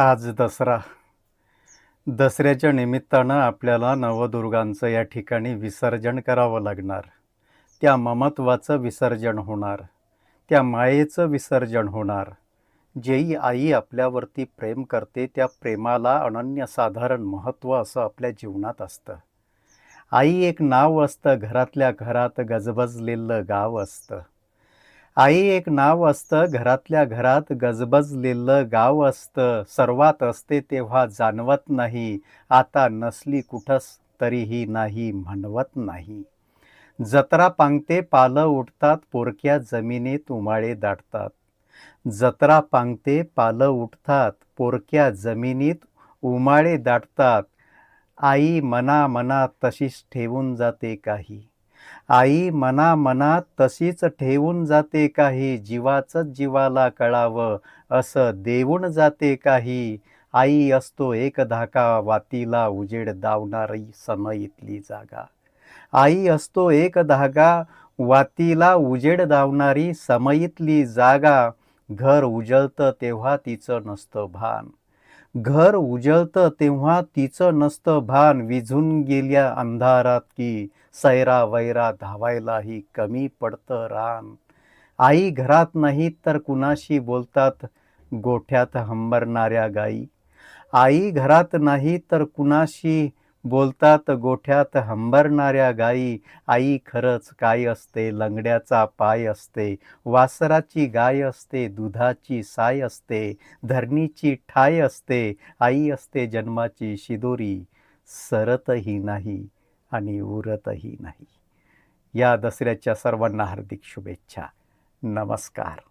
आज दसरा. दसऱ्याच्या निमित्तानं आपल्याला नवदुर्गांचं या ठिकाणी विसर्जन करावं लागणार. त्या ममत्वाचं विसर्जन होणार. त्या मायेचं विसर्जन होणार. जी आई आपल्यावरती प्रेम करते त्या प्रेमाला अनन्यसाधारण महत्त्व असं आपल्या जीवनात असतं. आई एक नाव असतं, घरातल्या घरात गजबजलेलं गाव असतं. आई एक नाव असतं, घरातल्या घरात गजबजलेलं गाव असतं. सर्वात असते तेव्हा जाणवत नाही, आता नसली कुठंच तरीही नाही म्हणवत नाही. जत्रा पांगते पालं उठतात, पोरक्या जमिनीत उमाळे दाटतात. जत्रा पांगते पालं उठतात, पोरक्या जमिनीत उमाळे दाटतात. आई मनामनात तशीच ठेवून जाते काही. आई मनामनात तशीच ठेवून जाते काही. जीवाचंच जीवाला कळावं असं देऊन जाते काही. आई असतो एक धाका, वातीला उजेड दावणारी समईतली जागा. आई असतो एक धागा, वातीला उजेड दावणारी समईतली जागा. घर उजळतं तेव्हा तिचं नसतं भान. घर उजळतं तेव्हा तिचं नसतं भान. विझून गेल्या अंधारात की सैरा वैरा धावायलाही कमी पडतं रान. आई घरात नाही तर कुणाशी बोलतात गोठ्यात हंबरणाऱ्या गाई. आई घरात नाही तर कुणाशी बोलतात गोठ्यात हंबरणाऱ्या गाई. आई खरंच काय असते, लंगड्याचा पाय असते, वासराची गाय असते, दुधाची साय असते, धरणीची ठाय असते. आई असते जन्माची शिदोरी, सरतही नाही आणि उरतही नाही. या दसऱ्याच्या सर्वांना हार्दिक शुभेच्छा. नमस्कार.